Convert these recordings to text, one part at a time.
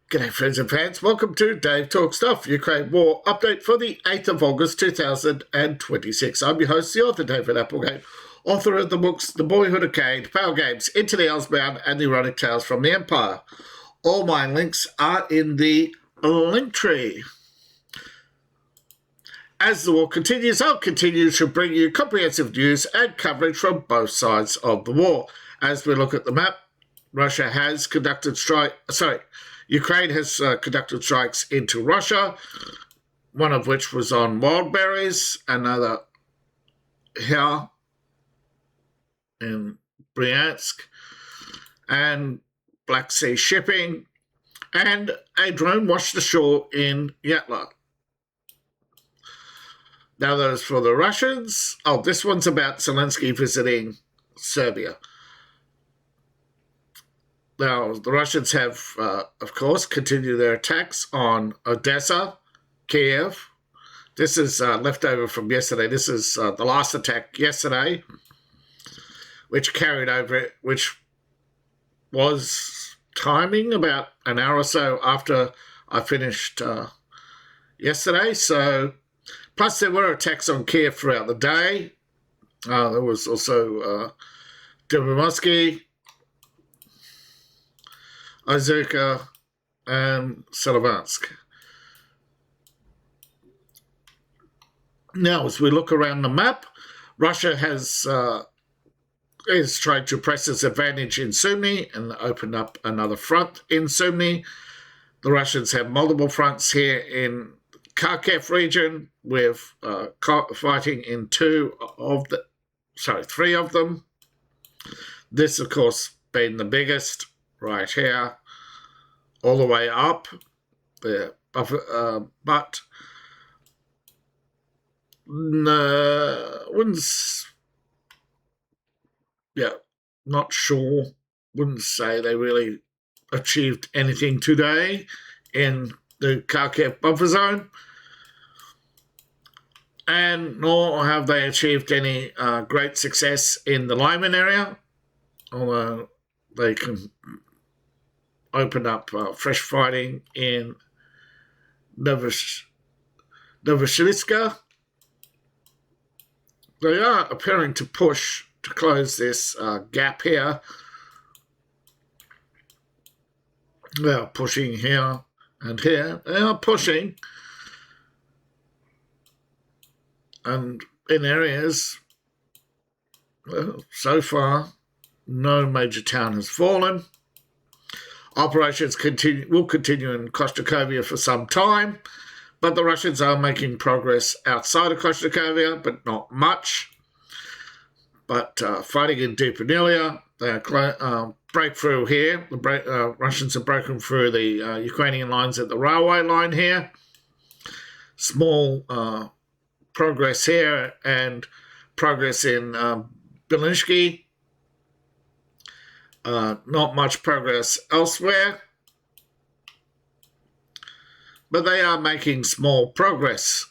G'day friends and fans, welcome to Dave Talk Stuff, Ukraine War Update for the 8th of August 2026. I'm your host, the author David Applegate, author of the books The Boyhood Arcade, Power Games, Into the Elsbound and the Erotic Tales from the Empire. All my links are in the link tree. As the war continues, I'll continue to bring you comprehensive news and coverage from both sides of the war. As we look at the map, Ukraine has conducted strikes into Russia, one of which was on wild berries, another here in Bryansk, and Black Sea shipping, and a drone washed ashore in Yatla. Now those for the Russians. Oh, this one's about Zelensky visiting Serbia. Now, the Russians have, of course, continued their attacks on Odessa, Kiev. This is leftover from yesterday. This is the last attack yesterday, which carried over, which was timing about an hour or so after I finished yesterday. So, plus there were attacks on Kiev throughout the day. There was also Dnipropetrovsk, Izuka, and Selovansk. Now, as we look around the map, Russia is trying to press its advantage in Sumy and open up another front in Sumy. The Russians have multiple fronts here in Kharkiv region with fighting in three of them. This, of course, being the biggest right here, all the way up there. But not sure. Wouldn't say they really achieved anything today in the Kharkiv buffer zone, and nor have they achieved any great success in the Lyman area, although they can open up fresh fighting in Novosibirsk. They are appearing to push to close this gap here. They are pushing here and here. They are pushing. And in areas, well, so far, no major town has fallen. Operations will continue in Kostokovia for some time, but the Russians are making progress outside of Kostokovia, but not much. But fighting in Dnipropetrovsk, they break through here. The Russians have broken through the Ukrainian lines at the railway line here. Small progress here and progress in Belinsky. Not much progress elsewhere, but they are making small progress.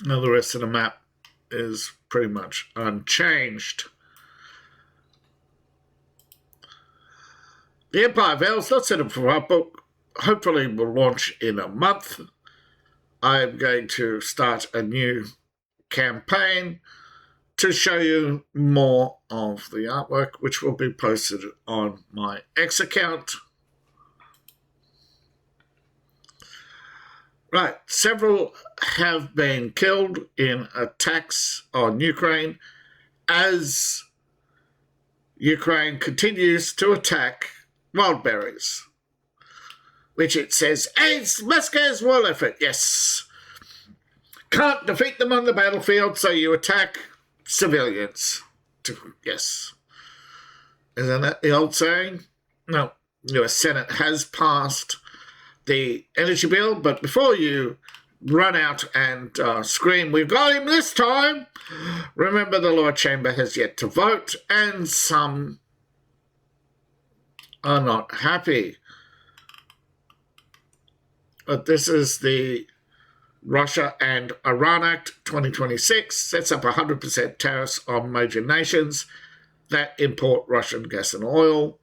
Now the rest of the map is pretty much unchanged. The Empire Veil's not set up for our book. Hopefully will launch in a month. I am going to start a new campaign to show you more of the artwork, which will be posted on my X account. Right, several have been killed in attacks on Ukraine as Ukraine continues to attack wildberries, which it says, aids Moscow's war effort. Yes. Can't defeat them on the battlefield, so you attack civilians. Yes. Isn't that the old saying? No. The US Senate has passed the energy bill, but before you run out and scream, we've got him this time, remember the lower chamber has yet to vote, and some are not happy. But this is the Russia and Iran Act 2026, sets up 100% tariffs on major nations that import Russian gas and oil.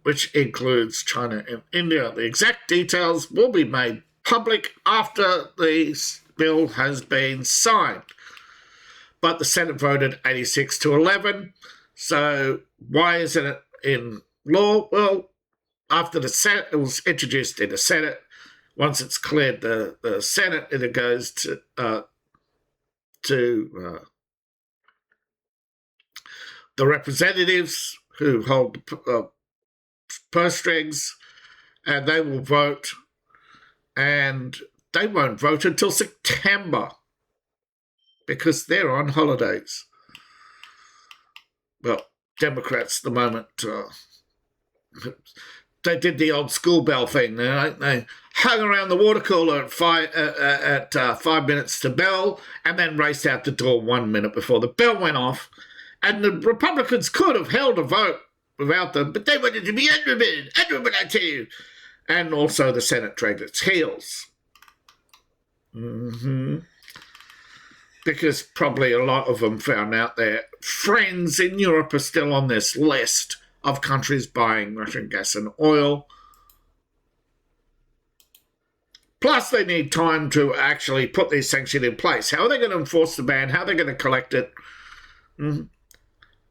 which includes China and India. The exact details will be made public after the bill has been signed. But the Senate voted 86 to 11. So why isn't it in law? Well, after the Senate, it was introduced in the Senate. Once it's cleared the Senate, it goes to the representatives who hold the purse strings, and they will vote. And they won't vote until September because they're on holidays. Well, Democrats at the moment, they did the old school bell thing. They hung around the water cooler at 5 minutes to bell and then raced out the door 1 minute before the bell went off. And the Republicans could have held a vote without them, but they wanted to be unrubbed, I tell you. And also the Senate dragged its heels. Because probably a lot of them found out their friends in Europe are still on this list of countries buying Russian gas and oil. Plus, they need time to actually put these sanctions in place. How are they going to enforce the ban? How are they going to collect it? And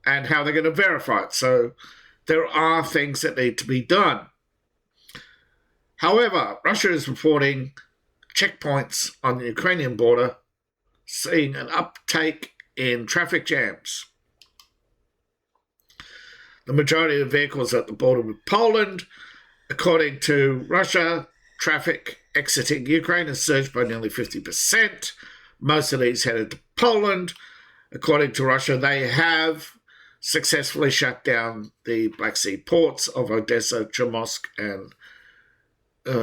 how they're going to verify it. So there are things that need to be done. However, Russia is reporting checkpoints on the Ukrainian border, seeing an uptake in traffic jams. The majority of vehicles at the border with Poland, according to Russia, traffic exiting Ukraine has surged by nearly 50%. Most of these headed to Poland. According to Russia, they have successfully shut down the Black Sea ports of Odessa, Chomorsk, and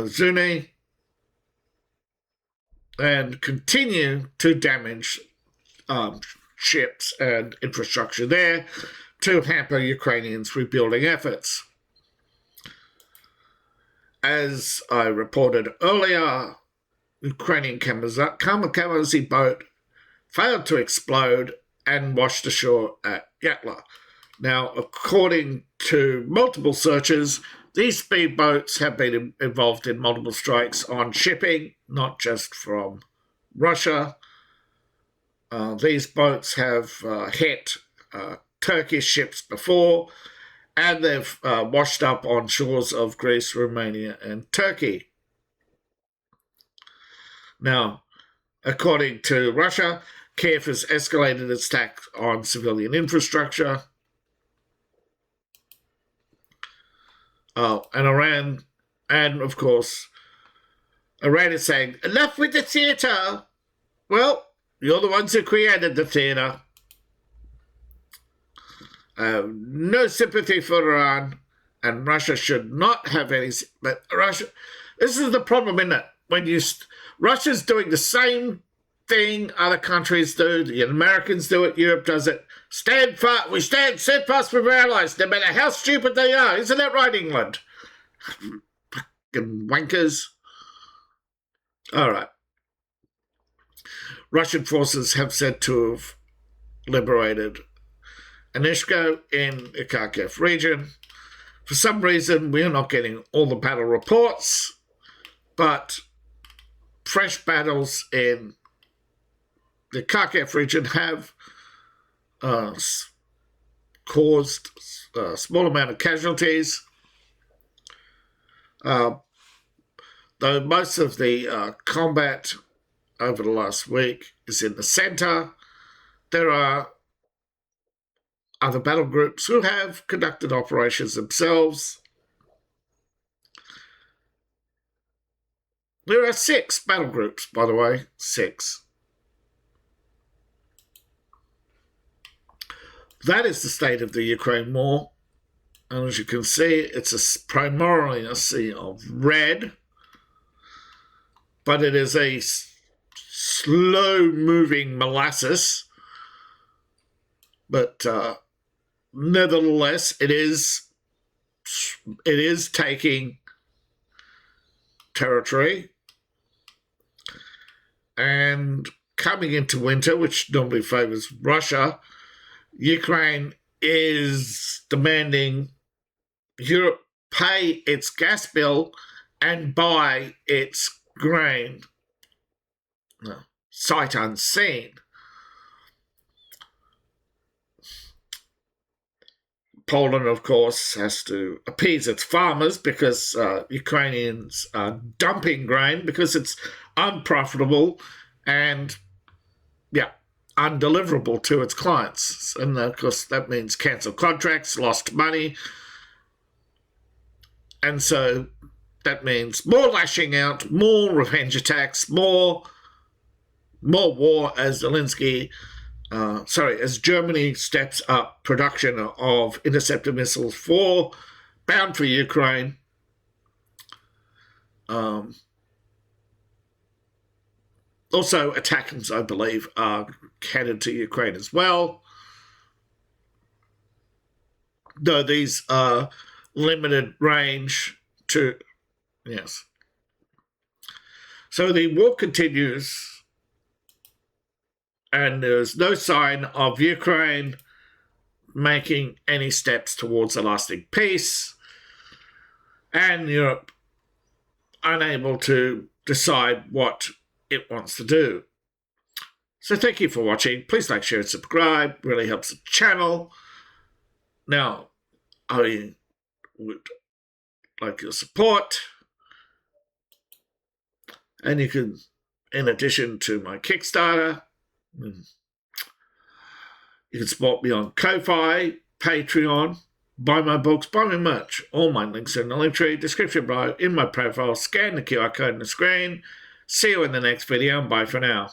Zuni, and continue to damage ships and infrastructure there to hamper Ukrainians' rebuilding efforts. As I reported earlier, Ukrainian kamikaze boat failed to explode and washed ashore at Yatla. Now, according to multiple searches, these speedboats have been involved in multiple strikes on shipping, not just from Russia. These boats have hit Turkish ships before, and they've washed up on shores of Greece, Romania, and Turkey. Now, according to Russia, Kiev has escalated its attack on civilian infrastructure. And Iran, and of course, Iran is saying, enough with the theatre. Well, you're the ones who created the theatre. No sympathy for Iran, and Russia should not have any. But Russia, this is the problem, isn't it? When Russia's doing the same thing other countries do, the Americans do it, Europe does it. We stand steadfast with our allies, no matter how stupid they are. Isn't that right, England? Fucking wankers. All right. Russian forces have said to have liberated Aniskino in the Kharkiv region. For some reason, we are not getting all the battle reports, but fresh battles in the Kharkiv region have caused a small amount of casualties. Though most of the combat over the last week is in the centre, there are other battle groups who have conducted operations themselves. There are 6 battle groups, by the way, 6. That is the state of the Ukraine war. And as you can see, it's primarily a sea of red. But it is a slow-moving molasses. But nevertheless, it is taking territory. And coming into winter, which normally favors Russia, Ukraine is demanding Europe pay its gas bill and buy its grain sight unseen. Poland, of course, has to appease its farmers because Ukrainians are dumping grain because it's unprofitable and, undeliverable to its clients. And, of course, that means cancelled contracts, lost money. And so that means more lashing out, more revenge attacks, more war as as Germany steps up production of interceptor missiles bound for Ukraine. Also, attackers, I believe, are headed to Ukraine as well. Though these are limited range to, yes. So the war continues, and there's no sign of Ukraine making any steps towards a lasting peace, and Europe unable to decide what it wants to do. So thank you for watching. Please like, share, and subscribe. Really helps the channel. Now, I would like your support. And you can, in addition to my Kickstarter, you can support me on Ko-Fi, Patreon, buy my books, buy my merch. All my links are in the link tree, description below, in my profile. Scan the QR code on the screen. See you in the next video, and bye for now.